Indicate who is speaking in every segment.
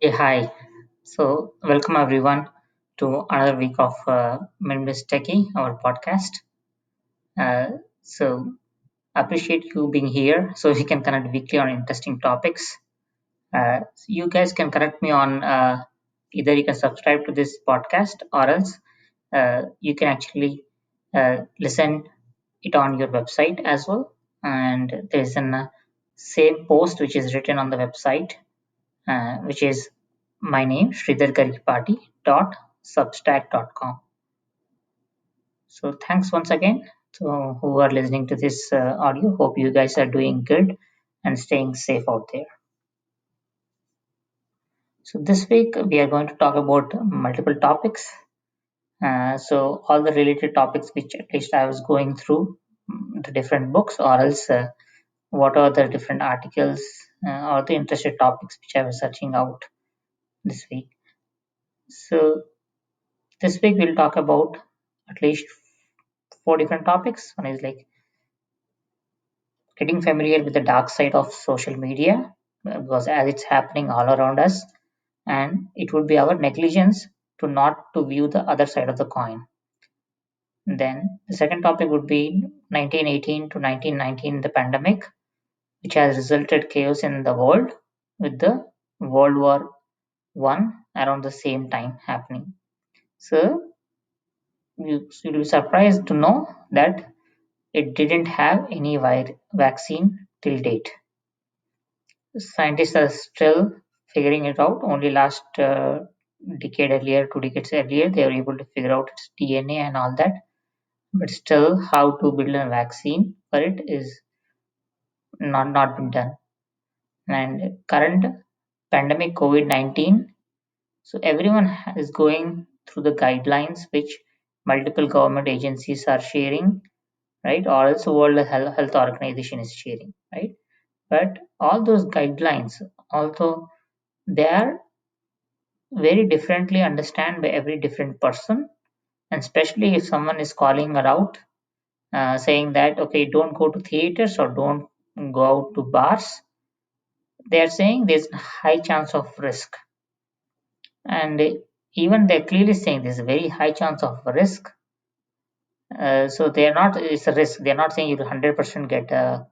Speaker 1: Hey, hi. So, welcome everyone to another week of Minimalist Techie, our podcast. So, appreciate you being here so we can connect weekly on interesting topics. You guys can connect me on either you can subscribe to this podcast or else you can actually listen it on your website as well. And there's an same post which is written on the website which is my name sridhargaripati.substack.com. So thanks once again to who are listening to this audio. Hope you guys are doing good and staying safe out there. So this week we are going to talk about multiple topics. So all the related topics which at least I was going through the different books or else what are the different articles or the interested topics which I was searching out this week. So this week we'll talk about at least four different topics. One is like getting familiar with the dark side of social media because as it's happening all around us, and it would be our negligence to not to view the other side of the coin. Then the second topic would be 1918 to 1919, the pandemic, which has resulted chaos in the world with the World War One around the same time happening. So you'll be surprised to know that it didn't have any vaccine till date. Scientists are still figuring it out. Only last decade earlier, 2 decades earlier, they were able to figure out its DNA and all that. But still, how to build a vaccine for it is not been done. And current pandemic COVID-19, so everyone is going through the guidelines which multiple government agencies are sharing, right? Or also World Health Organization is sharing, right? But all those guidelines, although they are very differently understand by every different person, and especially if someone is calling her out, saying that okay, don't go to theaters or don't go out to bars. They are saying there's a high chance of risk, and even they're clearly saying there's a very high chance of risk. So they are not. It's a risk. They're not saying you 100% get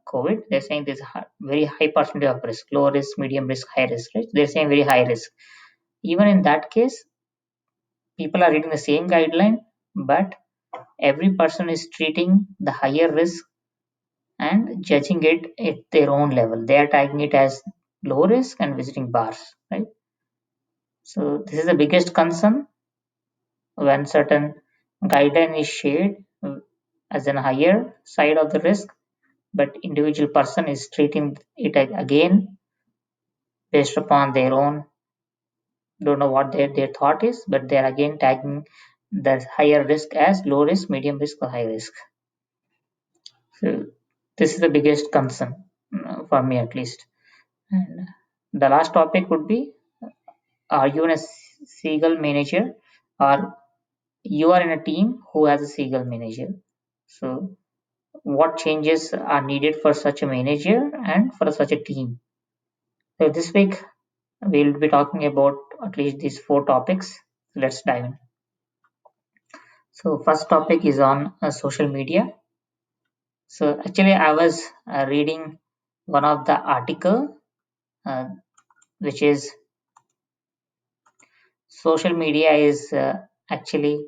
Speaker 1: COVID. They're saying there's a very high percentage of risk, low risk, medium risk, high risk. Right? They're saying very high risk. Even in that case, people are reading the same guideline, but every person is treating the higher risk and judging it at their own level. They are tagging it as low risk and visiting bars, right? So this is the biggest concern when certain guideline is shared as an higher side of the risk, but individual person is treating it again based upon their own, don't know what their thought is, but they're again tagging the higher risk as low risk, medium risk, or high risk. So this is the biggest concern for me at least. And the last topic would be: are you in a Seagull manager, or you are in a team who has a Seagull manager? So what changes are needed for such a manager and for such a team? So this week we'll be talking about at least these four topics. Let's dive in. So first topic is on social media. So actually I was reading one of the article uh, which is social media is actually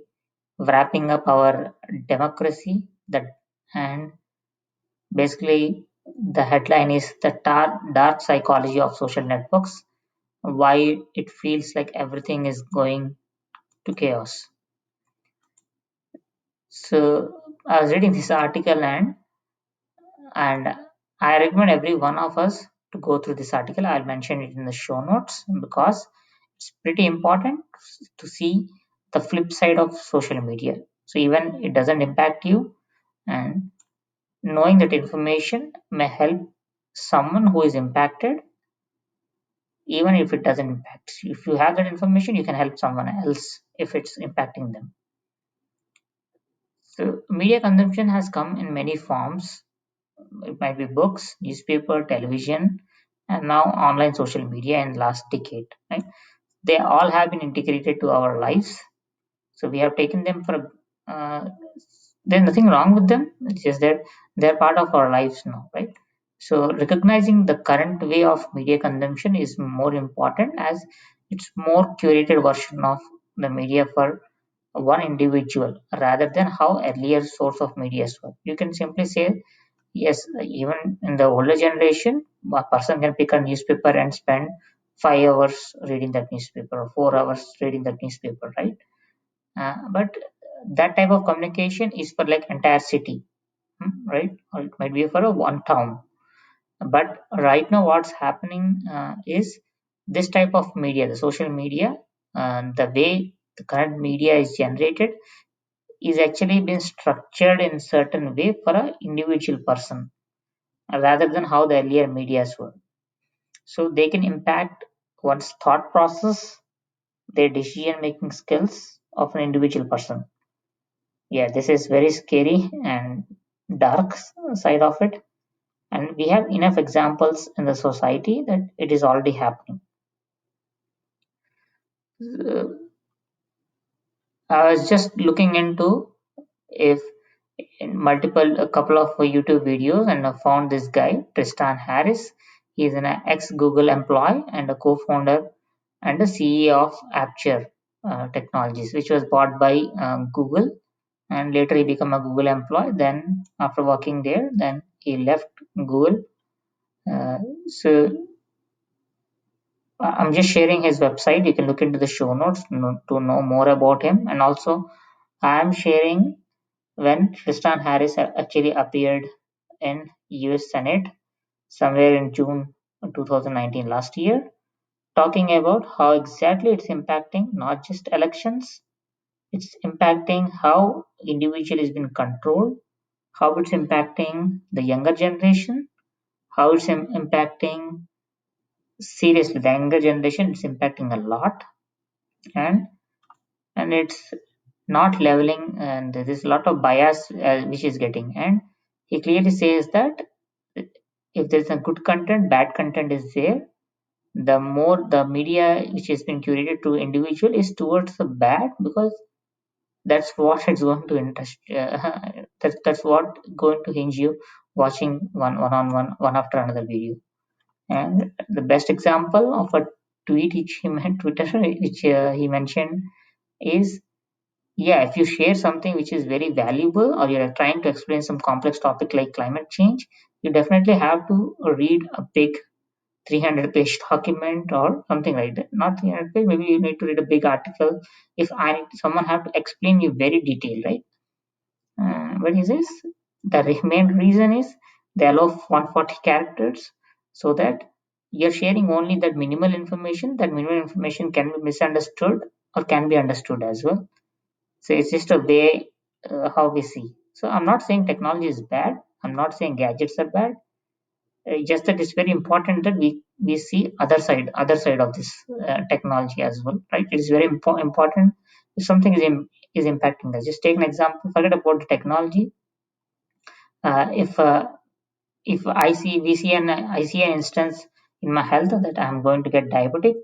Speaker 1: wrapping up our democracy. That, and basically the headline is the dark psychology of social networks, why it feels like everything is going to chaos. So I was reading this article, and I recommend every one of us to go through this article. I'll mention it in the show notes because it's pretty important to see the flip side of social media. So even it doesn't impact you, and knowing that information may help someone who is impacted, even if it doesn't impact you. If you have that information, you can help someone else if it's impacting them. So media consumption has come in many forms. It might be books, newspaper, television, and now online social media in last decade. Right? they all have been integrated to our lives. So we have taken them for uh, there's nothing wrong with them. It's just that they're part of our lives now, right? So recognizing the current way of media consumption is more important, as it's more curated version of the media for one individual rather than how earlier source of media were. You can simply say yes, even in the older generation, a person can pick a newspaper and spend 5 hours reading that newspaper or 4 hours reading that newspaper, right? But that type of communication is for like entire city, right? Or it might be for a one town. But right now, what's happening is this type of media, the social media, the way the current media is generated is actually been structured in certain way for a individual person rather than how the earlier medias were. So they can impact one's thought process, their decision making skills of an individual person. Yeah, this is very scary and dark side of it. And we have enough examples in the society that it is already happening. Uh, I was just looking into if in multiple a couple of YouTube videos and I found this guy Tristan Harris. He is an ex Google employee and a co-founder and the CEO of Apture Technologies, which was bought by Google, and later he became a Google employee. Then after working there, then he left Google. Uh, so I'm just sharing his website. You can look into the show notes to know more about him. And also, I'm sharing when Tristan Harris actually appeared in US Senate somewhere in June 2019 last year, talking about how exactly it's impacting not just elections, it's impacting how individual is being controlled, how it's impacting the younger generation, how it's impacting seriously the younger generation. It's impacting a lot, and it's not leveling, and there is a lot of bias which is getting. And he clearly says that if there's a good content, bad content is there. The more the media which has been curated to individual is towards the bad, because that's what it's going to interest. That's what going to hinge you watching one after another video. And the best example of a tweet which he meant Twitter, which he mentioned is, yeah, if you share something which is very valuable or you're trying to explain some complex topic like climate change, you definitely have to read a big 300-page document or something like that. Not 300 page, maybe you need to read a big article. If someone have to explain you very detailed, right? But he says the main reason is they allow 140 characters, so that you're sharing only that minimal information. That minimal information can be misunderstood or can be understood as well. So it's just a way how we see. So I'm not saying technology is bad. I'm not saying gadgets are bad. Just that it's very important that we see other side of this technology as well, right? It is very important if something is impacting us. Just take an example. Forget about the technology. If I see an instance in my health that I'm going to get diabetic,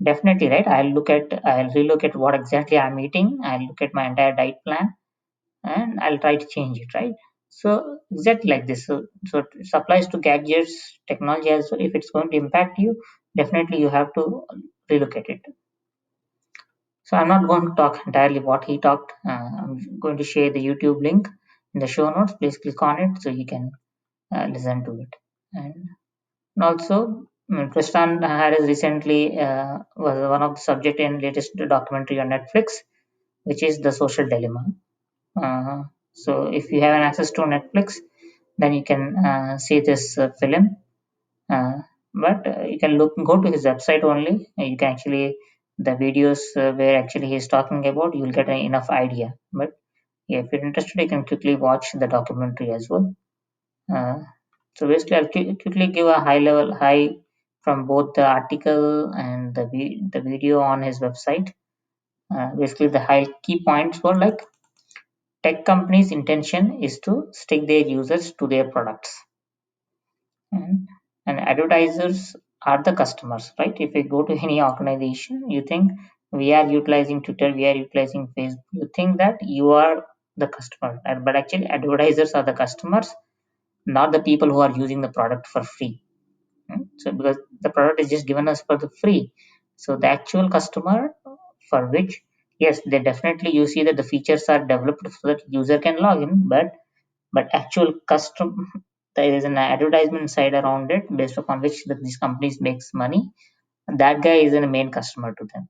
Speaker 1: definitely, right? I'll relook at what exactly I'm eating. I'll look at my entire diet plan and I'll try to change it, right? So exactly like this. So it applies to gadgets, technology as well. If it's going to impact you, definitely you have to relook at it. So I'm not going to talk entirely what he talked. I'm going to share the YouTube link in the show notes. Please click on it so you can listen to it. And also, Tristan Harris recently was one of the subject in latest documentary on Netflix, which is The Social Dilemma. Uh, so if you have an access to Netflix, then you can see this film. Uh, but you can go to his website only. You can actually the videos where actually he's talking about. You'll get enough idea. But yeah, if you're interested, you can quickly watch the documentary as well. Uh, so basically, I'll quickly give a high from both the article and the video on his website. Basically, the high key points were like tech companies' intention is to stick their users to their products, and, and advertisers are the customers, right? If you go to any organization, you think we are utilizing Twitter, we are utilizing Facebook, you think that you are the customer, but actually advertisers are the customers, not the people who are using the product for free. So because the product is just given us for the free, so the actual customer for which, yes, they definitely, you see that the features are developed so that user can log in, but actual custom, there is an advertisement side around it based upon which these companies makes money. That guy is a main customer to them.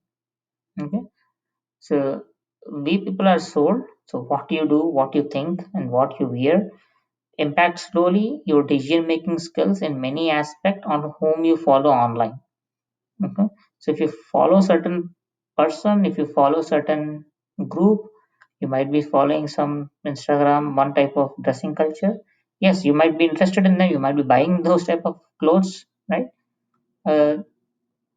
Speaker 1: Okay, so we people are sold. So what you do, what you think, and what you wear impact slowly your decision making skills in many aspects on whom you follow online. Okay, so if you follow certain person, if you follow certain group, you might be following some Instagram one type of dressing culture. Yes, you might be interested in them, you might be buying those type of clothes, right?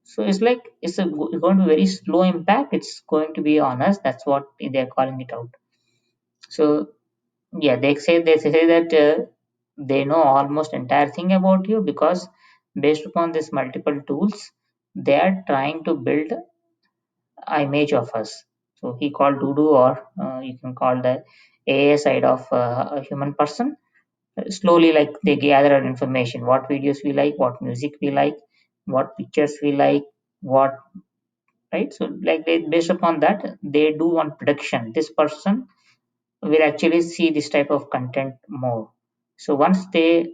Speaker 1: So it's like it's going to be very slow impact, it's going to be on us, that's what they're calling it out. So yeah, they say that they know almost entire thing about you, because based upon these multiple tools, they are trying to build a image of us. So he called Dudu, or you can call the AI side of a human person. Slowly, like they gather our information, what videos we like, what music we like, what pictures we like, what, right? So like based upon that, they do one prediction. This person will actually see this type of content more. So once they,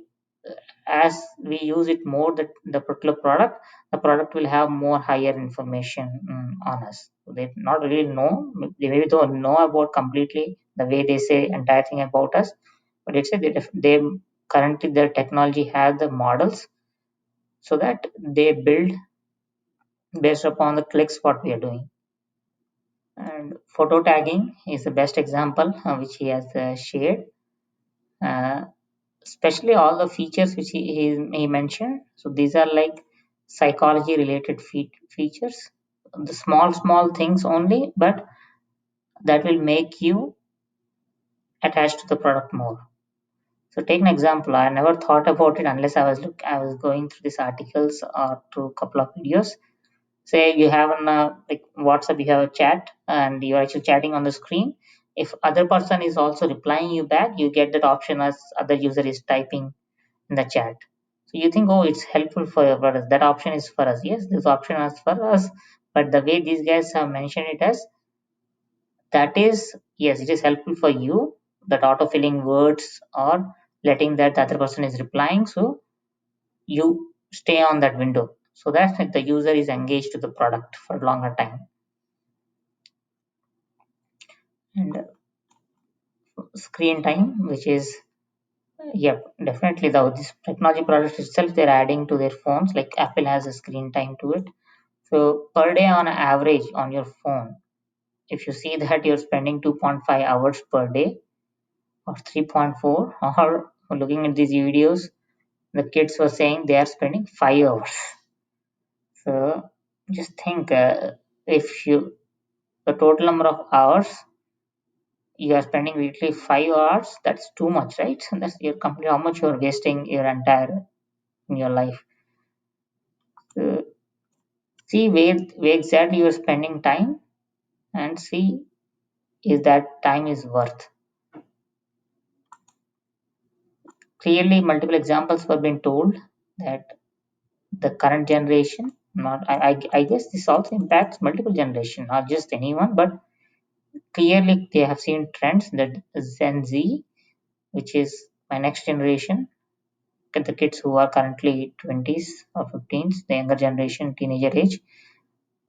Speaker 1: as we use it more, the particular product, the product will have more higher information on us. So they not really know, they maybe don't know about completely the way they say entire thing about us, but it's a they currently their technology has the models, so that they build based upon the clicks what we are doing. And photo tagging is the best example which he has shared. Uh, Especially all the features which he mentioned. So these are like psychology related features, the small things only, but that will make you attached to the product more. So take an example. I never thought about it unless I was going through these articles or through a couple of videos. Say you have an like WhatsApp, you have a chat, and you're actually chatting on the screen. If other person is also replying you back, you get that option as other user is typing in the chat. So you think, oh, it's helpful for us. That option is for us. Yes, this option is for us. But the way these guys have mentioned it as, that is, yes, it is helpful for you. That auto-filling words or letting that the other person is replying. So you stay on that window so that the user is engaged to the product for a longer time. And screen time, which is, yep, definitely the this technology products itself, they're adding to their phones. Like Apple has a screen time to it. So per day on average on your phone, if you see that you're spending 2.5 hours per day or 3.4, or looking at these videos, the kids were saying they are spending 5 hours. So just think, if you, the total number of hours you are spending weekly 5 hours, that's too much, right? That's your company, how much you're wasting your entire in your life. So see where exactly you're spending time, and see is that time is worth. Clearly, multiple examples were being told that the current generation, not I guess this also impacts multiple generation, not just anyone, but clearly they have seen trends that Gen Z, which is my next generation, the kids who are currently 20s or 15s, the younger generation, teenager age,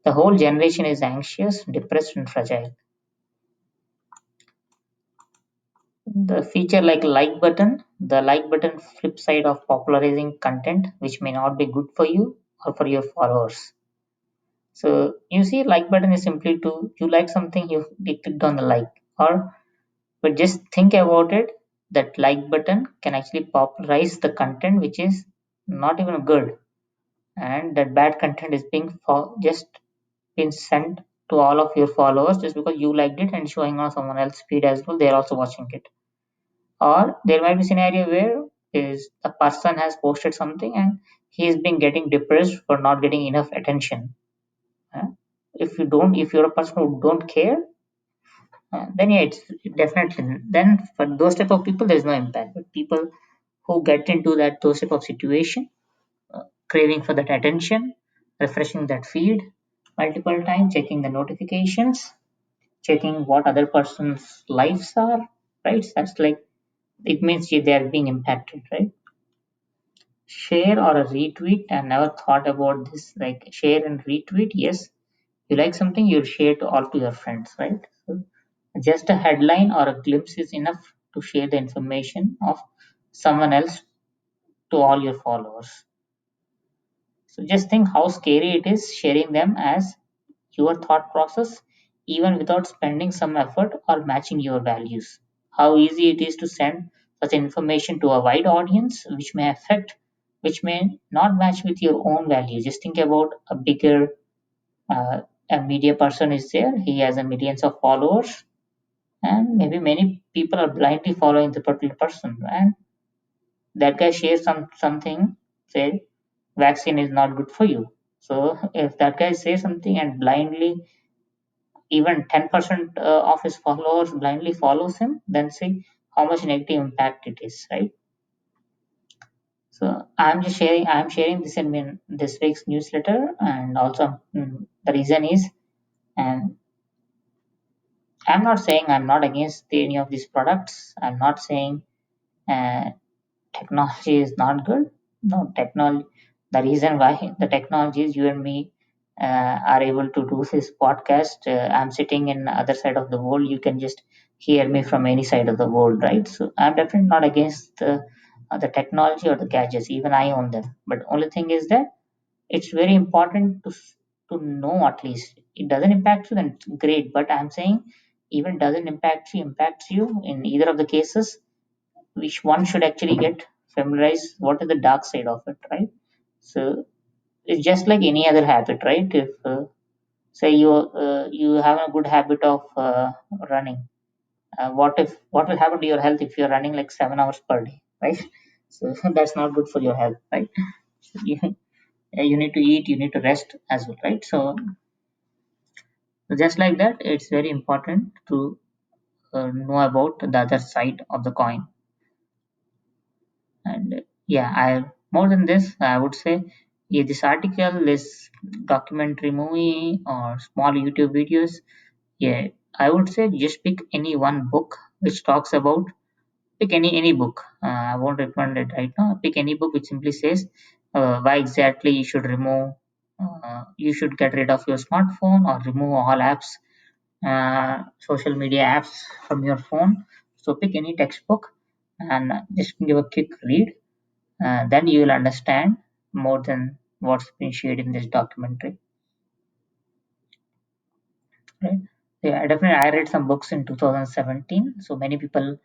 Speaker 1: the whole generation is anxious, depressed, and fragile. The feature the like button flip side of popularizing content which may not be good for you or for your followers. So you see, like button is simply to you like something, you clicked on the like, or but just think about it. That like button can actually popularize the content which is not even good, and that bad content is being just been sent to all of your followers just because you liked it and showing on someone else's feed as well. They're also watching it. Or there might be scenario where is the person has posted something and he's been getting depressed for not getting enough attention. uh, if you're a person who don't care, then yeah, it's definitely, then for those type of people there's no impact. But people who get into that those type of situation, craving for that attention, refreshing that feed multiple times, checking the notifications, checking what other person's lives are, right? That's like, it means they are being impacted, right? Share or a retweet, I never thought about this. Like, share and retweet, yes, you like something, you share to all to your friends, right? So just a headline or a glimpse is enough to share the information of someone else to all your followers. So just think how scary it is sharing them as your thought process, even without spending some effort or matching your values. How easy it is to send such information to a wide audience, which may not match with your own values. Just think about a bigger, uh, a media person is there. He has a millions of followers, and maybe many people are blindly following the particular person. And that guy shares something, say vaccine is not good for you. So if that guy says something and blindly even 10% of his followers blindly follows him, then see how much negative impact it is, right? So I'm sharing this in this week's newsletter. And also, the reason is, and I'm not saying I'm not against any of these products. I'm not saying uh, technology is not good. No, technology. The reason why the technology is, you and me are able to do this podcast. I'm sitting in other side of the world. You can just hear me from any side of the world, right? So I'm definitely not against the technology or the gadgets. Even I own them. But only thing is that it's very important to know, at least it doesn't impact you, then it's great. But I'm saying, even doesn't impact you, impacts you in either of the cases, which one should actually get familiarized what is the dark side of it, right? So it's just like any other habit, right? If say you have a good habit of running, what will happen to your health if you're running like 7 hours per day, right? So that's not good for your health, right? you, you need to eat, you need to rest as well, right? So just like that, it's very important to know about the other side of the coin. And yeah, I more than this, I would say, yeah, this article, this documentary movie or small YouTube videos, yeah, I would say just pick any one book which talks about, pick any book. I won't recommend it right now. Pick any book which simply says why exactly you should remove, you should get rid of your smartphone or remove all apps, social media apps from your phone. So pick any textbook and just give a quick read. Then you will understand more than what's been shared in this documentary, right? Yeah, definitely. I read some books in 2017, so many people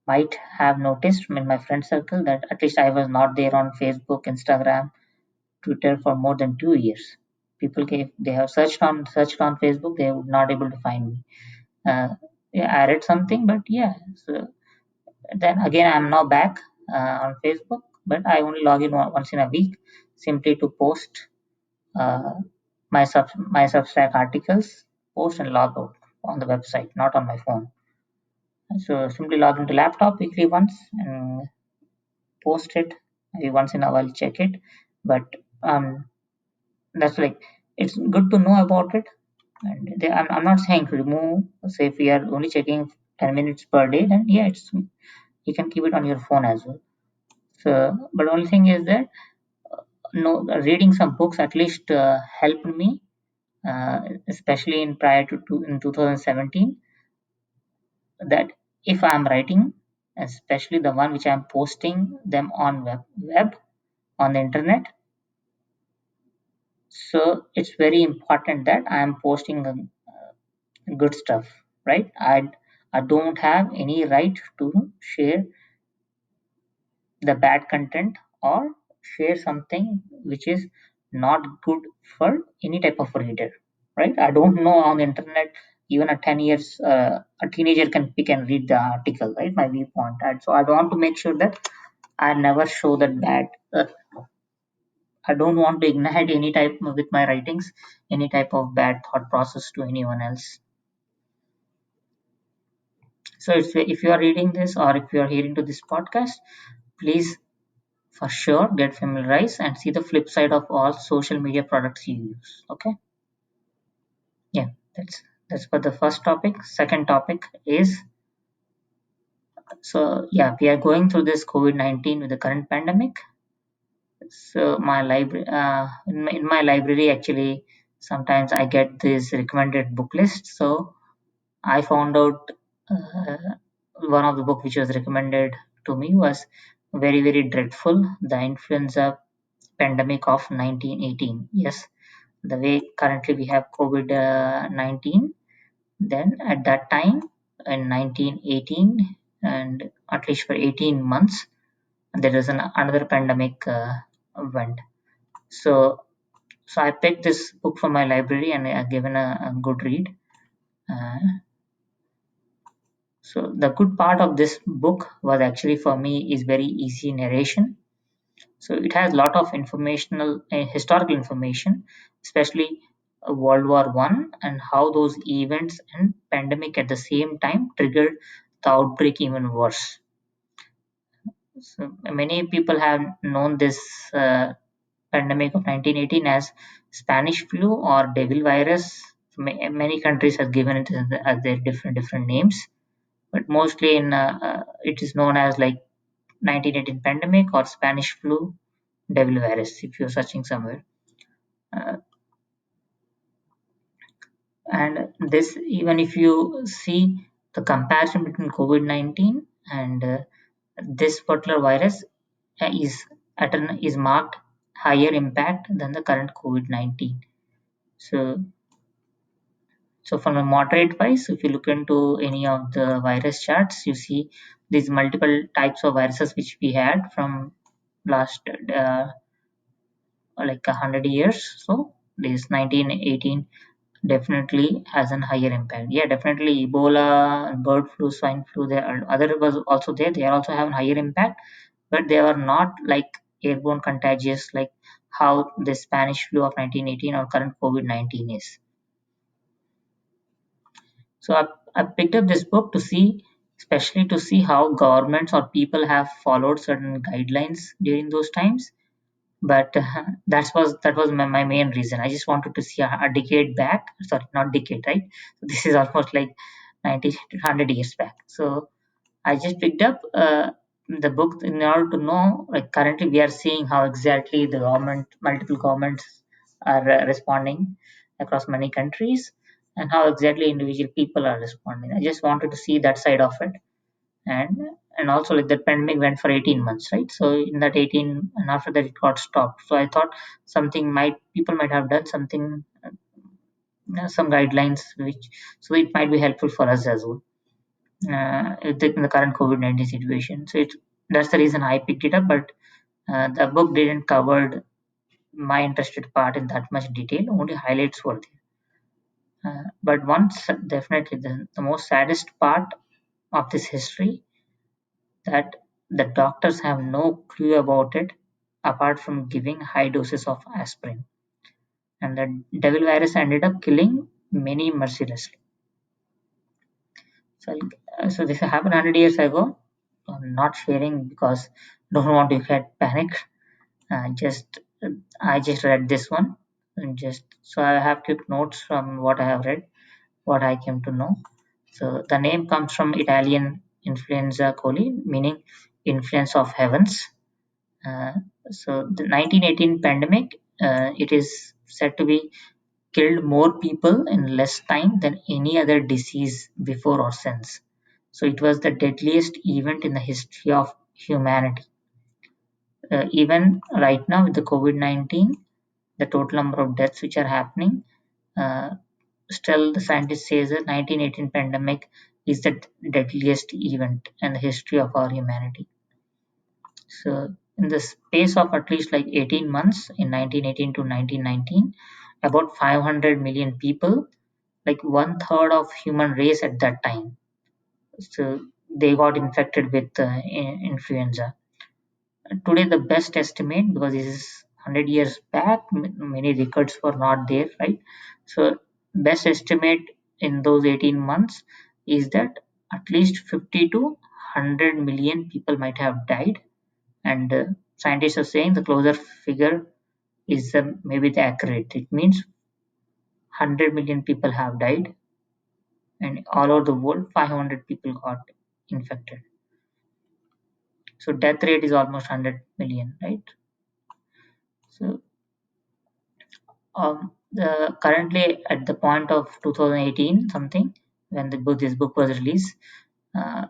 Speaker 1: might have noticed in my friend circle that at least I was not there on Facebook, Instagram, Twitter for more than 2 years. People gave they have searched on Facebook, they would not able to find me. Uh, yeah, I read something, but yeah. So then again, I'm now back on Facebook, but I only log in once in a week, simply to post uh, my Substack articles, post and log out on the website, not on my phone. So simply log into laptop weekly once and post it. Maybe once in a while check it, but that's like, it's good to know about it. And I'm not saying to remove. Say if we are only checking 10 minutes per day, then yeah, it's, you can keep it on your phone as well. So, but only thing is that no, reading some books at least helped me, especially in prior to in 2017, that if I'm writing, especially the one which I'm posting them on web on the internet, so it's very important that I'm posting good stuff, right? I don't have any right to share the bad content or share something which is not good for any type of reader, right? I don't know on the internet, even at 10 years a teenager can pick and read the article, right? My viewpoint. And so I want to make sure that I never show that bad. I don't want to ignite any type with my writings, any type of bad thought process to anyone else. So if you are reading this or if you are hearing to this podcast, please for sure get familiarized and see the flip side of all social media products you use. Okay. Yeah, that's for the first topic. Second topic is, so yeah, we are going through this COVID-19 with the current pandemic. So my library, in my library actually, sometimes I get this recommended book list. So I found out uh, one of the book which was recommended to me was very dreadful, the influenza pandemic of 1918. Yes, the way currently we have COVID 19, then at that time in 1918, and at least for 18 months, there is another pandemic went. So, so I picked this book from my library and I given a good read. Uh, so the good part of this book was actually for me is very easy narration. So it has a lot of informational, historical information, especially World War One and how those events and pandemic at the same time triggered the outbreak even worse. So many people have known this pandemic of 1918 as Spanish flu or devil virus. Many countries have given it as their different names, but mostly in it is known as like 1918 pandemic or Spanish flu, devil virus. If you're searching somewhere, uh, and this even if you see the comparison between COVID-19 and this particular virus is marked higher impact than the current COVID-19. So, so from a moderate wise, if you look into any of the virus charts, you see these multiple types of viruses which we had from last like 100 years. So this 1918 definitely has an higher impact. Yeah, definitely Ebola, bird flu, swine flu. There are other was also there. They also have a higher impact, but they are not like airborne contagious like how the Spanish flu of 1918 or current COVID-19 is. So I picked up this book to see, especially to see how governments or people have followed certain guidelines during those times. But that was my main reason. I just wanted to see a decade back. Sorry, not decade, right? So this is almost like 90 to 100 years back. So I just picked up the book in order to know, like currently we are seeing how exactly the government, multiple governments are responding across many countries, and how exactly individual people are responding. I just wanted to see that side of it, and and also like the pandemic went for 18 months, right? So in that 18, and after that it got stopped. So I thought something might people might have done something, some guidelines which so it might be helpful for us as well in the current COVID-19 situation. So that's the reason I picked it up. But the book didn't cover my interested part in that much detail. Only highlights were there. But once definitely the most saddest part of this history that the doctors have no clue about it apart from giving high doses of aspirin. And the devil virus ended up killing many mercilessly. So, so this happened 100 years ago. I'm not sharing because don't want to get panic. Just I just read this one, and just so I have quick notes from what I have read, what I came to know. So the name comes from Italian influenza coli, meaning influence of heavens. Uh, so the 1918 pandemic, it is said to be killed more people in less time than any other disease before or since. So it was the deadliest event in the history of humanity. Even right now with the COVID-19, the total number of deaths which are happening, uh, still the scientists say that 1918 pandemic is the deadliest event in the history of our humanity. So in the space of at least like 18 months in 1918 to 1919, about 500 million people, like one third of human race at that time, so they got infected with influenza. Today, the best estimate, because this is 100 years back, many records were not there, right? So, best estimate in those 18 months is that at least 50 to 100 million people might have died, and scientists are saying the closer figure is maybe the accurate. It means 100 million people have died, and all over the world, 500 people got infected. So, death rate is almost 100 million, right? So, currently at the point of 2018 something, when this book was released, uh,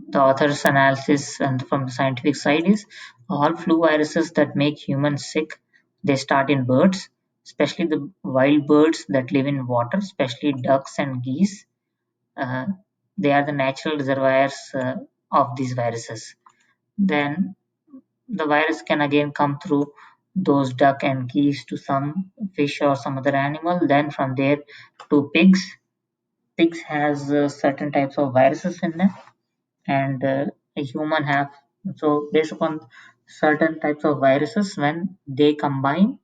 Speaker 1: the author's analysis and from the scientific side is all flu viruses that make humans sick, they start in birds, especially the wild birds that live in water, especially ducks and geese. uh, they are the natural reservoirs of these viruses. Then the virus can again come through those duck and geese to some fish or some other animal, then from there to pigs. Pigs has certain types of viruses in them, and a human have. So based upon certain types of viruses, when they combine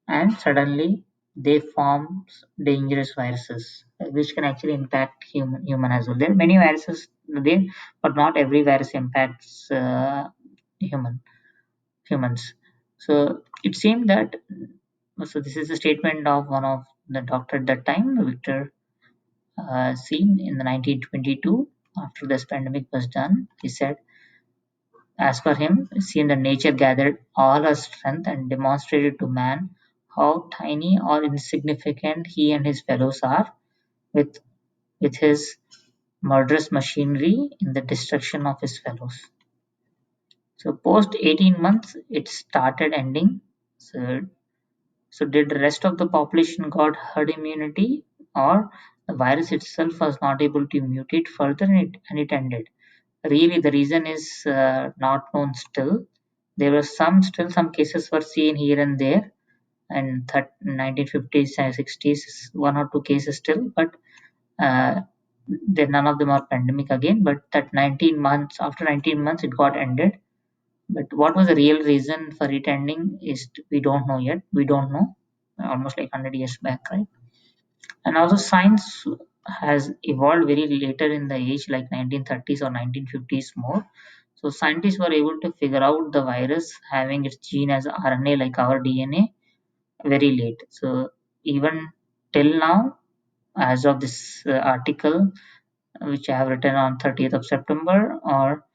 Speaker 1: and suddenly they form dangerous viruses, which can actually impact human as well. There are many viruses there, but not every virus impacts human humans. So it seemed that, so this is a statement of one of the doctor at that time, Victor, seen in the 1922 after this pandemic was done. He said, as per him, seen the nature gathered all her strength and demonstrated to man how tiny or insignificant he and his fellows are with his murderous machinery in the destruction of his fellows. So post 18 months, it started ending. So So did the rest of the population got herd immunity, or the virus itself was not able to mutate further and it ended? Really, the reason is not known still. There were some cases were seen here and there, and 1950s and 60s, one or two cases still, but uh, none of them are pandemic again. But that 19 months, after 19 months, it got ended. But what was the real reason for it ending is we don't know yet. We don't know. Almost like 100 years back, right? And also, science has evolved very later in the age, like 1930s or 1950s more. So scientists were able to figure out the virus having its gene as RNA, like our DNA, very late. So even till now, as of this article, which I have written on 30th of September, or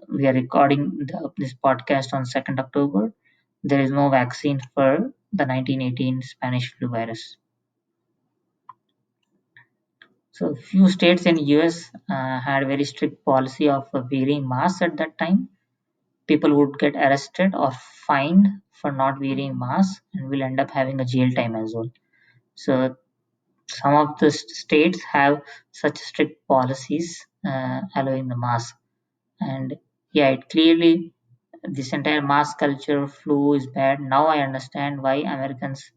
Speaker 1: we are recording this podcast on 2nd October, there is no vaccine for the 1918 Spanish flu virus. So few states in US had very strict policy of wearing masks at that time. People would get arrested or fined for not wearing masks and will end up having a jail time as well. So some of the states have such strict policies allowing the mask. And yeah, it clearly, this entire mask culture flu is bad. Now I understand why Americans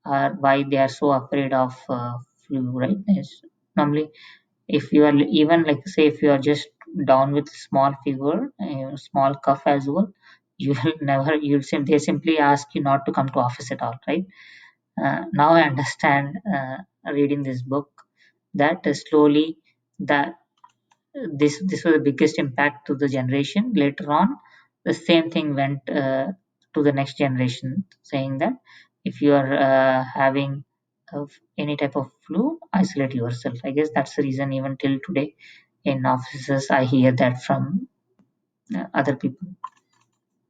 Speaker 1: are, why they are so afraid of flu, right? Normally, if you are even, like, say, if you are just down with small fever, small cough as well, you will never, they simply ask you not to come to office at all, right? Now I understand, reading this book, that slowly, that this was the biggest impact to the generation. Later on, the same thing went to the next generation, saying that if you are having any type of flu, isolate yourself. I guess that's the reason even till today in offices I hear that from other people.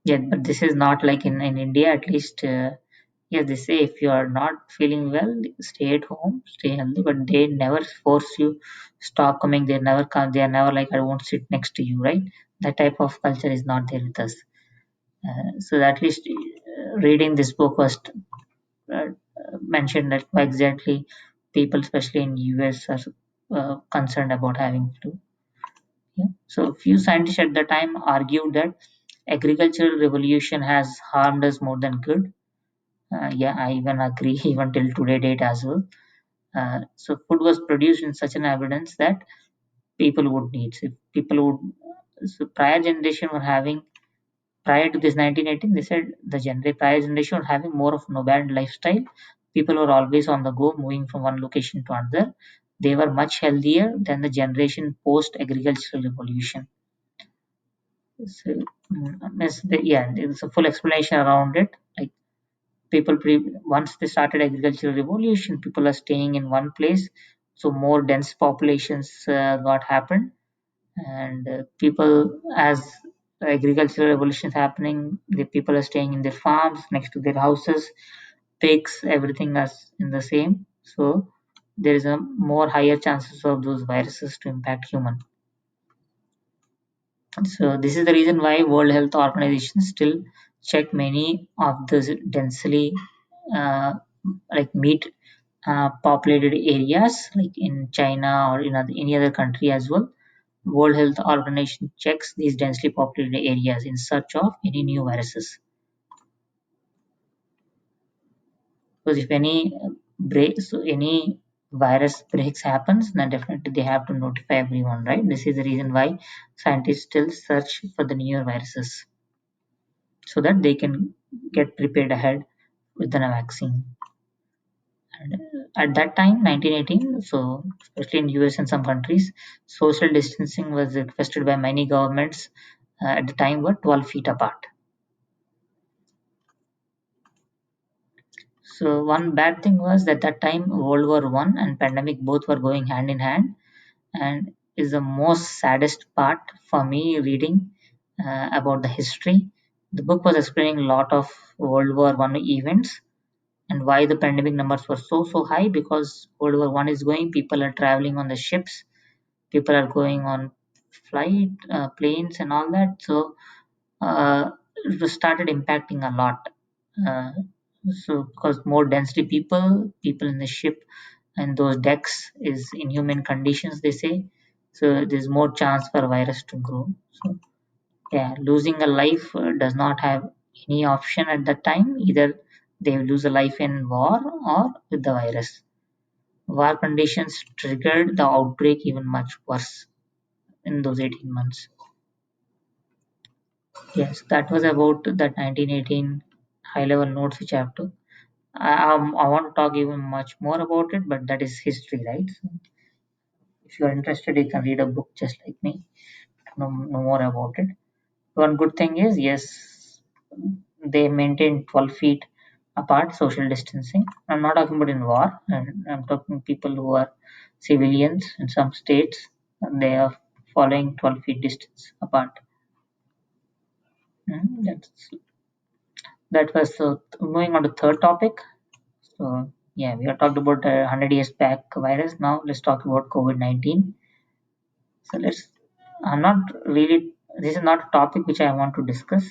Speaker 1: Yeah, but this is not like in India, at least. Yes, they say if you are not feeling well, stay at home, stay healthy, but they never force you stop coming. They never come. They are never like, I won't sit next to you, right? That type of culture is not there with us. So at least reading this book was uh, mentioned that why exactly people, especially in US, are concerned about having flu. Yeah. So few scientists at the time argued that agricultural revolution has harmed us more than good. Yeah, I even agree, even till today date as well. So food was produced in such an abundance that people would need. So people would, so prior generation were having Prior to this 1918, they said the prior generation were having more of nomad lifestyle. People were always on the go, moving from one location to another. They were much healthier than the generation post agricultural revolution. So, yeah, there's a full explanation around it. Like once they started agricultural revolution, people are staying in one place, so more dense populations got happened, and people as agricultural revolution is happening, the people are staying in their farms next to their houses, pigs, everything is in the same. So there is a more higher chances of those viruses to impact human. So this is the reason why World Health Organization still check many of the densely uh, like meat populated areas, like in China or in any other country as well. World Health Organization checks these densely populated areas in search of any new viruses. Because if any any virus breaks happens, then definitely they have to notify everyone, right? This is the reason why scientists still search for the newer viruses so that they can get prepared ahead with a vaccine. And at that time, 1918, so especially in US and some countries, social distancing was requested by many governments at the time were 12 feet apart. So one bad thing was that time World War One and pandemic both were going hand in hand, and is the most saddest part for me reading about the history. The book was explaining a lot of World War One events and why the pandemic numbers were so high, because World War One is going, people are traveling on the ships, people are going on flight planes and all that. So it started impacting a lot. Uh, so because more density people in the ship and those decks is inhuman conditions, they say. So there's more chance for virus to grow. So yeah, losing a life does not have any option at that time. Either they lose a life in war or with the virus. War conditions triggered the outbreak even much worse in those 18 months. Yes, that was about that 1918 high level notes which I have to. I want to talk even much more about it, but that is history, right? So if you are interested, you can read a book just like me to know more about it. One good thing is, yes, they maintain 12 feet apart social distancing. I'm not talking about in war, and I'm talking people who are civilians in some states, and they are following 12 feet distance apart. That was moving on to third topic. So yeah, we have talked about 100 years back virus. Now let's talk about COVID-19. So I'm not really. This is not a topic which I want to discuss,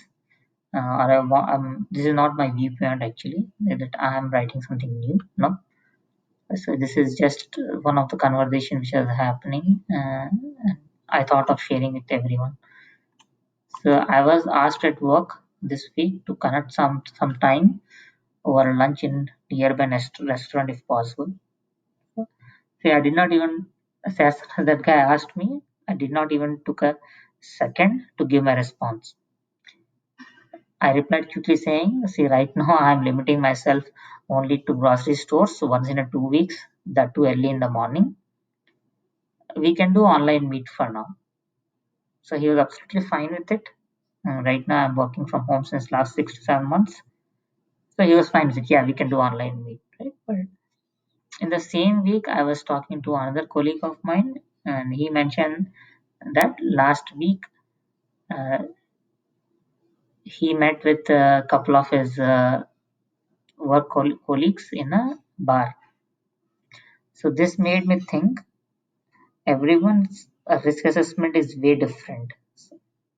Speaker 1: this is not my viewpoint actually. That I am writing something new. No. So this is just one of the conversation which is happening. And I thought of sharing with everyone. So I was asked at work this week to connect some time over lunch in nearby restaurant if possible. See, I did not even, as that guy asked me, I did not even took a second to give my response. I replied quickly saying, see, right now I'm limiting myself only to grocery stores once in a 2 weeks, that too early in the morning. We can do online meet for now. So he was absolutely fine with it. Right now I'm working from home since last 6 to 7 months. So he was fine with it. Yeah, we can do online meet, right? But in the same week, I was talking to another colleague of mine, and he mentioned that last week uh, he met with a couple of his colleagues in a bar. So this made me think everyone's risk assessment is way different.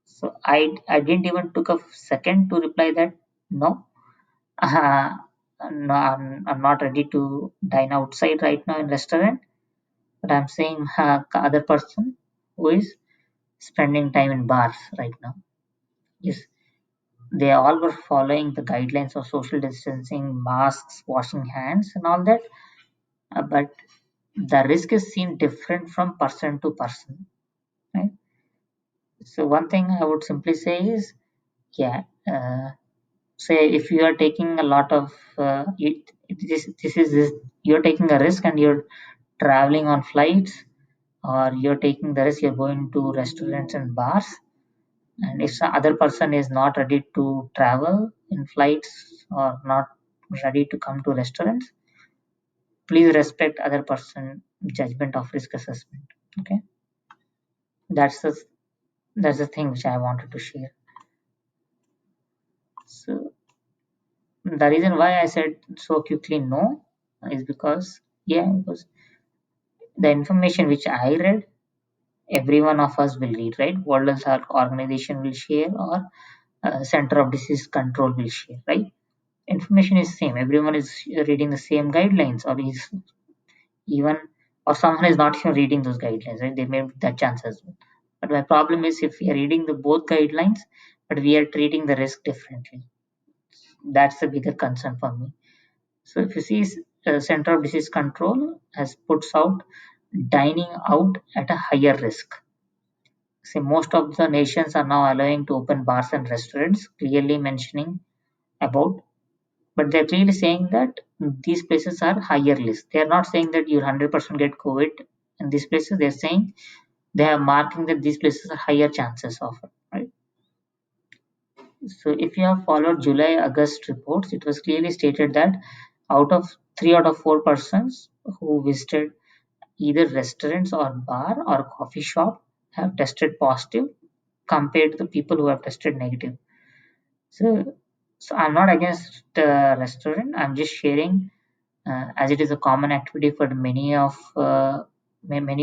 Speaker 1: So I didn't even took a second to reply that no, uh, no, I'm not ready to dine outside right now in restaurant, but I'm saying other person who is spending time in bars right now. Yes, they all were following the guidelines of social distancing, masks, washing hands, and all that. But the risk is seen different from person to person. Right? So one thing I would simply say is Yeah. Say if you are taking a lot of this you're taking a risk and you're traveling on flights, or you're taking the risk you're going to restaurants and bars, and if the other person is not ready to travel in flights or not ready to come to restaurants, please respect other person judgment of risk assessment. Okay, that's the that's the thing which I wanted to share. So the reason why I said so quickly no is because, yeah, because the information which I read, every one of us will read, right? World Health Organization will share, or Center of Disease Control will share, right? Information is same. Everyone is reading the same guidelines, or is even, or someone is not even reading those guidelines, right? They may have that chance as well. But my problem is if we are reading the both guidelines, but we are treating the risk differently. That's the bigger concern for me. So if you see, Center of Disease Control has puts out dining out at a higher risk. See, most of the nations are now allowing to open bars and restaurants, clearly mentioning about, but they're clearly saying that these places are higher risk. They are not saying that you 100% get COVID in these places. They're saying they are marking that these places are higher chances of it, right? So if you have followed July August reports, it was clearly stated that out of 3 out of 4 persons who visited either restaurants or bar or coffee shop have tested positive compared to the people who have tested negative. So, so I'm not against restaurant. I'm just sharing, as it is a common activity for many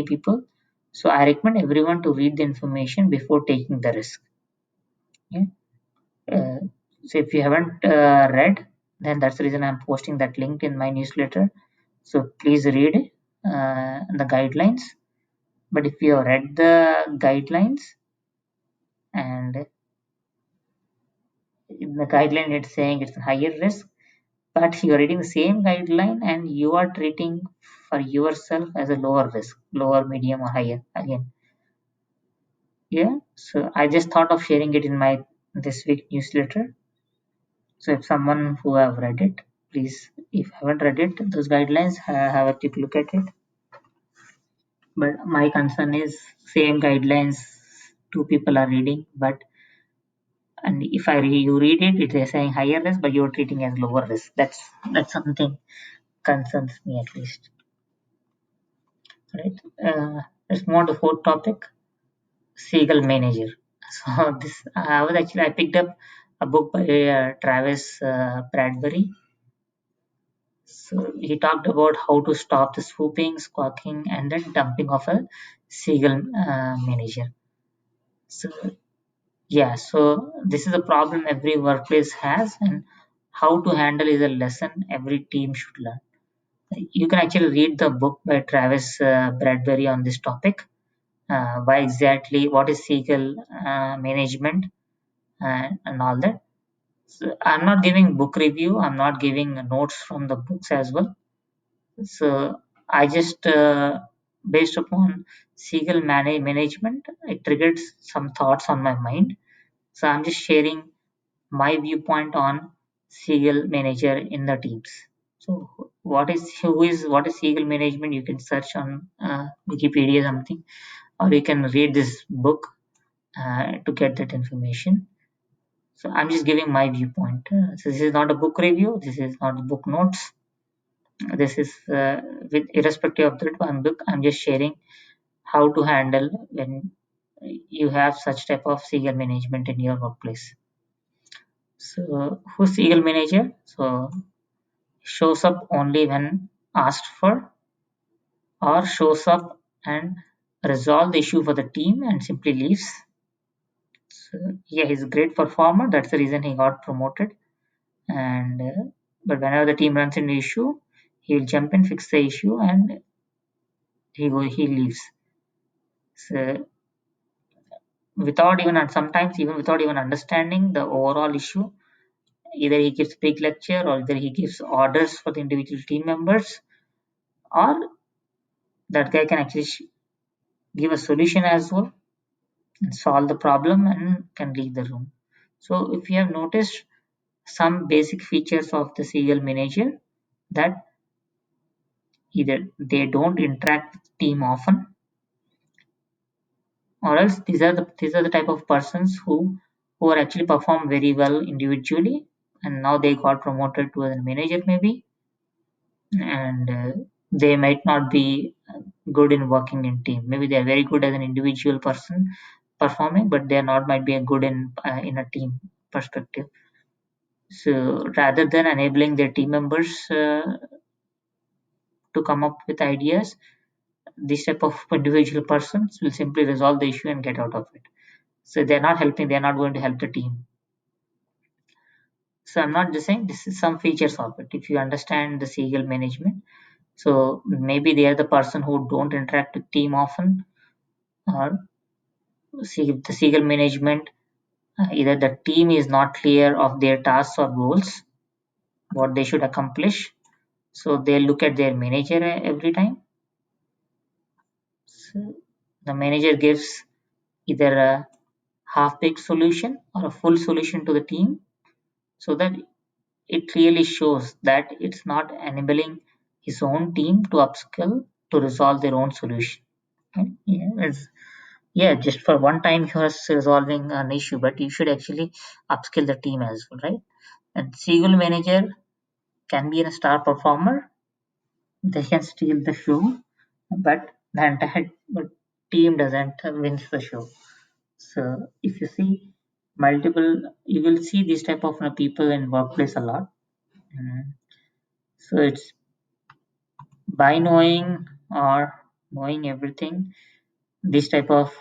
Speaker 1: people. So I recommend everyone to read the information before taking the risk. Yeah. Uh, so if you haven't read, then that's the reason I'm posting that link in my newsletter. So please read the guidelines. But if you have read the guidelines, and in the guideline it's saying it's a higher risk, but you're reading the same guideline and you are treating for yourself as a lower risk, lower, medium, or higher again. Yeah. So I just thought of sharing it in my this week newsletter. So if someone who have read it, please, if you haven't read it, those guidelines, have a quick look at it. But my concern is same guidelines two people are reading, but and if you read it, it is saying higher risk, but you're treating as lower risk. That's something concerns me at least. Right. Let's move on to fourth topic, Seagull Manager. So this I picked up a book by Travis Bradbury. So he talked about how to stop the swooping, squawking, and then dumping of a Seagull Manager. So yeah, so this is a problem every workplace has, and how to handle is a lesson every team should learn. You can actually read the book by Travis Bradbury on this topic. Why exactly, what is Seagull management, and all that. So I'm not giving book review. I'm not giving notes from the books as well. So I just based upon Seagull management, it triggered some thoughts on my mind. So I'm just sharing my viewpoint on Seagull Manager in the teams. So what is Seagull management? You can search on Wikipedia something, or you can read this book to get that information. So I'm just giving my viewpoint. So this is not a book review. This is not book notes. This is with irrespective of that one book. I'm just sharing how to handle when you have such type of Seagull management in your workplace. So who's Seagull manager? So shows up only when asked for, or shows up and resolve the issue for the team and simply leaves. So yeah, he's a great performer. That's the reason he got promoted. And but whenever the team runs into issue, he'll jump in, fix the issue, and he leaves. So without even, and sometimes even without even understanding the overall issue, either he gives big lecture, or either he gives orders for the individual team members, or that guy can actually give a solution as well and solve the problem and can leave the room. So if you have noticed some basic features of the Seagull Manager, that either they don't interact with team often, or else these are the type of persons who are actually perform very well individually, and now they got promoted to a manager maybe, and they might not be good in working in team. Maybe they are very good as an individual person performing, but they are not might be a good in a team perspective. So rather than enabling their team members to come up with ideas, this type of individual persons will simply resolve the issue and get out of it. So they're not helping, they're not going to help the team. So I'm not just saying, this is some features of it. If you understand the Seagull management, so maybe they are the person who don't interact with team often, or see the Seagull management, either the team is not clear of their tasks or goals, what they should accomplish. So they look at their manager every time. So the manager gives either a half-baked solution or a full solution to the team, so that it clearly shows that it's not enabling his own team to upskill to resolve their own solution. Right? Yeah, yeah, just for one time he was resolving an issue, but you should actually upskill the team as well, right? And Seagull manager can be a star performer. They can steal the show, but the entire team doesn't win the show. So if you see multiple, you will see this type of people in workplace a lot. Mm. So it's by knowing or knowing everything, this type of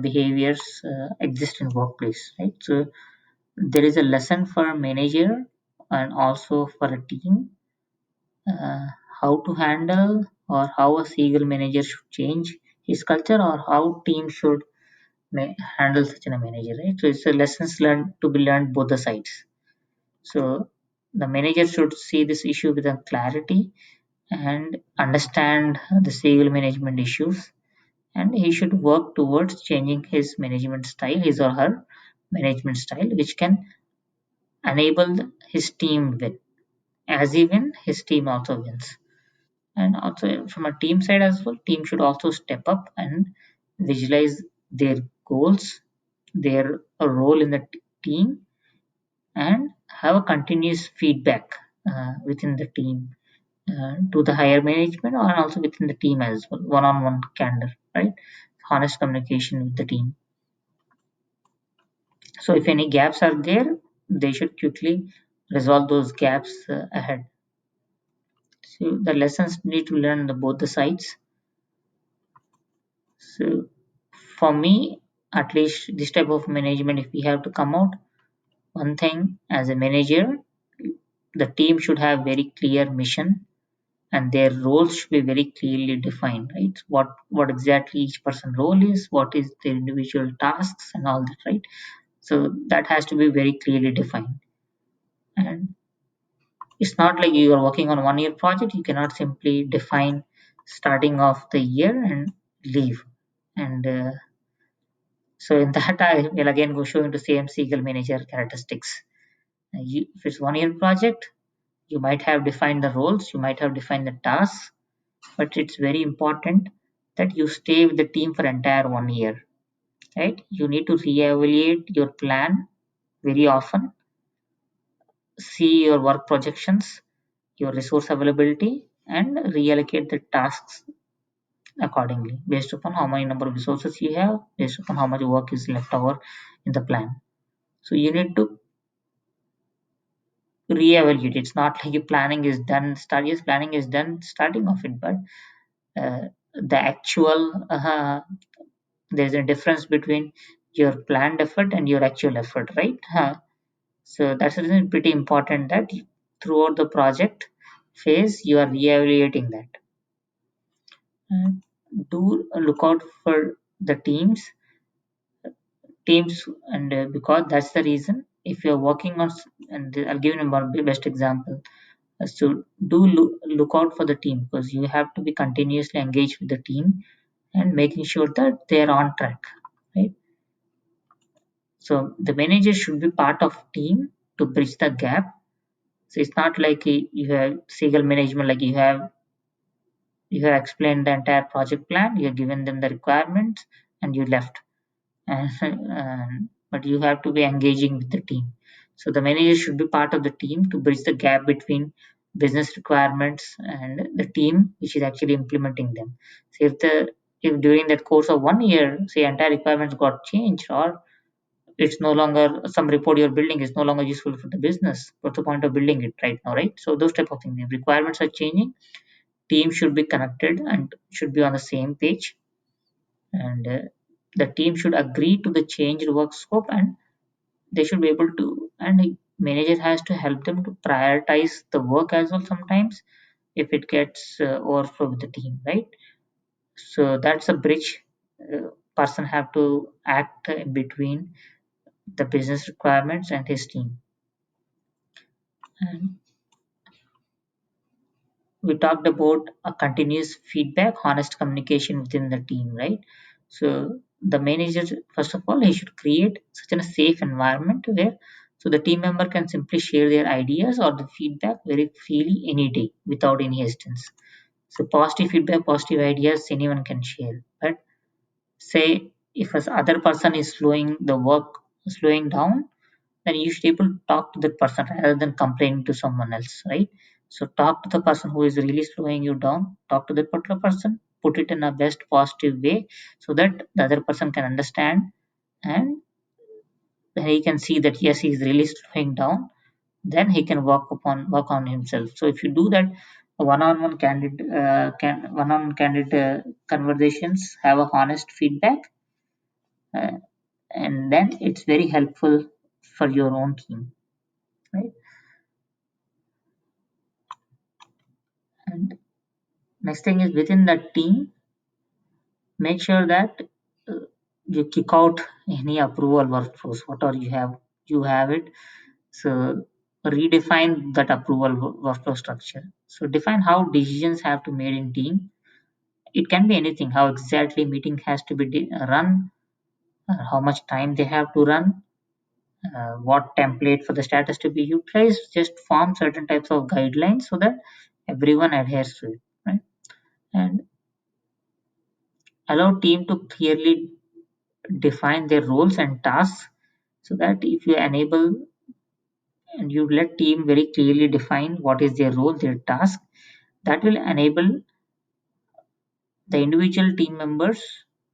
Speaker 1: behaviors exist in workplace, right? So there is a lesson for a manager and also for a team, uh, how to handle or how a Seagull manager should change his culture, or how team should handle such a manager, right? So it's a lessons learned to be learned both the sides. So the manager should see this issue with a clarity and understand the Seagull management issues, and he should work towards changing his management style, his or her management style, which can enable his team win. As he win, his team also wins. And also from a team side as well, team should also step up and visualize their goals, their role in the team, and have a continuous feedback within the team to the higher management, or also within the team as well, one-on-one candor, right? Honest communication with the team. So if any gaps are there, they should quickly resolve those gaps ahead. So the lessons need to learn the both the sides. So for me, at least this type of management, if we have to come out, one thing as a manager, the team should have very clear mission and their roles should be very clearly defined, right? What exactly each person role is, what is their individual tasks and all that, right? So that has to be very clearly defined. And it's not like you are working on 1 year project, you cannot simply define starting of the year and leave. And so in that I will again go show into same Seagull manager characteristics. If it's 1 year project, you might have defined the roles, you might have defined the tasks, but it's very important that you stay with the team for entire 1 year, right? You need to reevaluate your plan very often, see your work projections, your resource availability, and reallocate the tasks accordingly based upon how many number of resources you have, based upon how much work is left over in the plan. So you need to reevaluate. It's not like your planning is done, yes, planning is done starting of it, but the actual there's a difference between your planned effort and your actual effort, right? So that's pretty important that throughout the project phase you are reevaluating that. And do look out for the teams, and because that's the reason if you're working on and I'll give you one best example. So do look out for the team, because you have to be continuously engaged with the team and making sure that they're on track, right? So the manager should be part of team to bridge the gap. So it's not like you have Seagull management, like you have explained the entire project plan, you have given them the requirements, and you left. But you have to be engaging with the team. So the manager should be part of the team to bridge the gap between business requirements and the team which is actually implementing them. So if during that course of 1 year, say entire requirements got changed, or it's no longer some report you're building is no longer useful for the business, what's the point of building it right now, right? So those type of things. If requirements are changing, team should be connected and should be on the same page, and the team should agree to the changed work scope, and they should be able to, and the manager has to help them to prioritize the work as well sometimes if it gets overflow with the team, right? So that's a bridge. Person have to act in between the business requirements and his team. And we talked about a continuous feedback, honest communication within the team, right? So the manager, first of all, he should create such a safe environment where so the team member can simply share their ideas or the feedback very freely any day without any hesitance. So positive feedback, positive ideas, anyone can share. But say if a other person is slowing down, then you should able to talk to that person rather than complaining to someone else, right? So talk to the person who is really slowing you down, talk to that particular person, put it in a best positive way so that the other person can understand, and he can see that yes, he is really slowing down, then he can work on himself. So if you do that, one-on-one candid conversations have a honest feedback, uh, and then it's very helpful for your own team, right? And next thing is within the team, make sure that uh, you kick out any approval workflows. Whatever you have it. So redefine that approval workflow structure. So define how decisions have to made in team. It can be anything. How exactly meeting has to be run, how much time they have to run, what template for the status to be utilized. Just form certain types of guidelines so that everyone adheres to it, right? And allow team to clearly define their roles and tasks, so that if you enable and you let team very clearly define what is their role, their task, that will enable the individual team members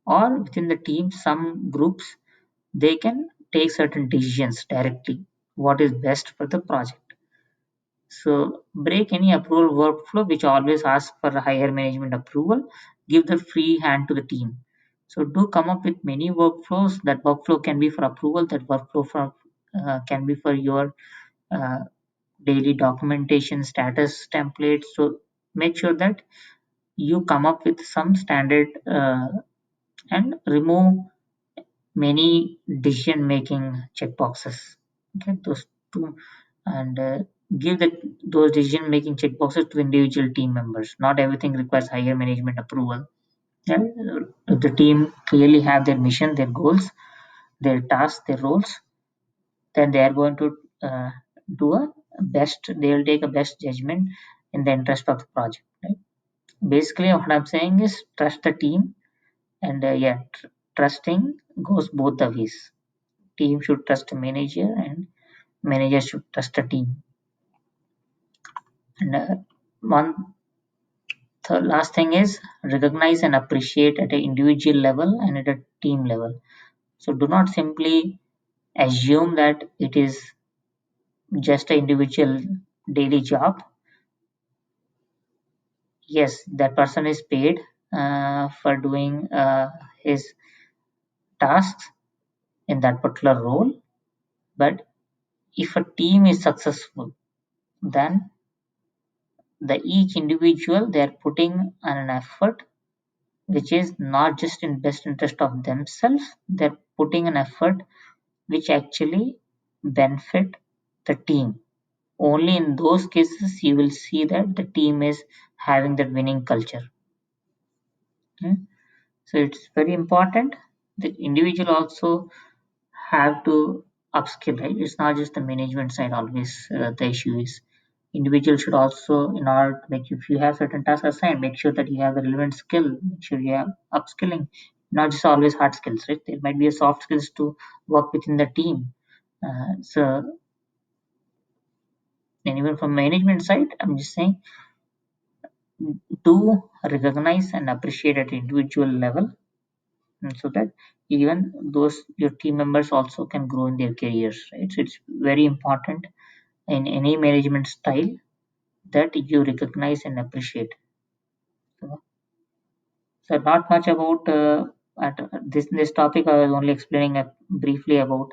Speaker 1: or within the team some groups, they can take certain decisions directly what is best for the project. So break any approval workflow which always asks for a higher management approval. Give the free hand to the team. So do come up with many workflows. That workflow can be for approval. That workflow can be for your uh, daily documentation status templates. So make sure that you come up with some standard and remove many decision making checkboxes. Okay, those two, and give those decision making checkboxes to individual team members. Not everything requires higher management approval. Yeah, if the team clearly have their mission, their goals, their tasks, their roles, then they are going to do a best. They will take a best judgment in the interest of the project. Right? Basically, what I'm saying is trust the team, and yeah, trusting goes both the ways. Team should trust the manager, and manager should trust the team. And the last thing is recognize and appreciate at an individual level and at a team level. So do not simply assume that it is just an individual daily job. Yes, that person is paid for doing his tasks in that particular role, but if a team is successful, then the each individual they are putting an effort which is not just in best interest of themselves, they're putting an effort which actually benefit the team. Only in those cases you will see that the team is having that winning culture. Okay? So it's very important that individual also have to upskill, right? It's not just the management side always. The issue is individual should also, in order to make, if you have certain tasks assigned, make sure that you have the relevant skill, make sure you have upskilling, not just always hard skills, right? There might be a soft skills to work within the team. So, and even from management side, I'm just saying, to recognize and appreciate at individual level, and so that even those your team members also can grow in their careers, right? So it's very important in any management style that you recognize and appreciate. So, so not much about at this topic. I was only explaining briefly about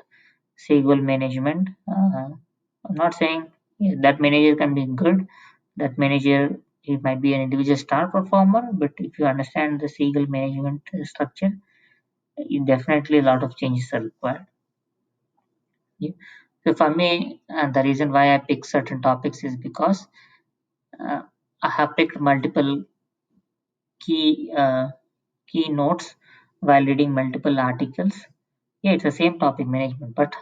Speaker 1: Seagull management. I'm not saying that manager can be good. That manager, he might be an individual star performer, but if you understand the Seagull management structure, definitely a lot of changes are required. Yeah. So for me, the reason why I pick certain topics is because uh, I have picked multiple key keynotes while reading multiple articles. Yeah, it's the same topic, management, but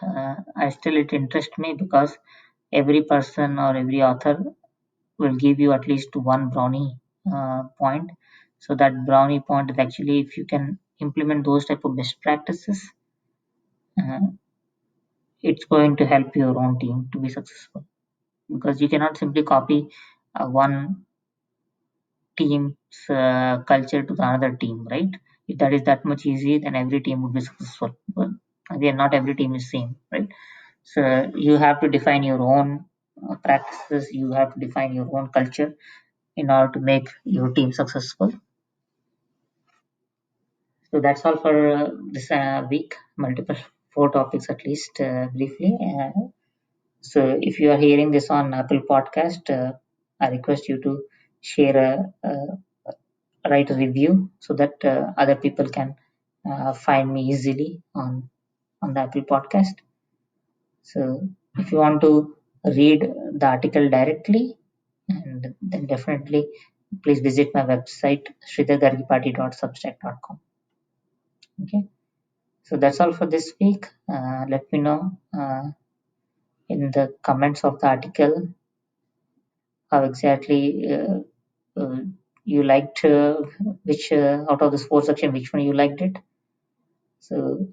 Speaker 1: I still it interests me because every person or every author will give you at least one brownie point. So that brownie point is actually, if you can implement those type of best practices, uh, it's going to help your own team to be successful, because you cannot simply copy one team's culture to the another team, right? If that is that much easy, then every team would be successful. But again, not every team is same, right? So you have to define your own practices. You have to define your own culture in order to make your team successful. So that's all for this week. Multiple four topics at least, briefly. So if you are hearing this on Apple Podcast, I request you to share write a review so that other people can find me easily on the Apple Podcast. So if you want to read the article directly, and then definitely please visit my website sridhargargipati.substack.com. Okay, so that's all for this week. Let me know in the comments of the article how exactly uh, you liked, which out of this four section, which one you liked it. So,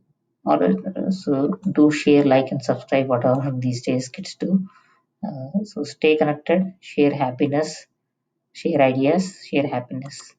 Speaker 1: so do share, like, and subscribe. Whatever these days kids do. So stay connected, share happiness, share ideas, share happiness.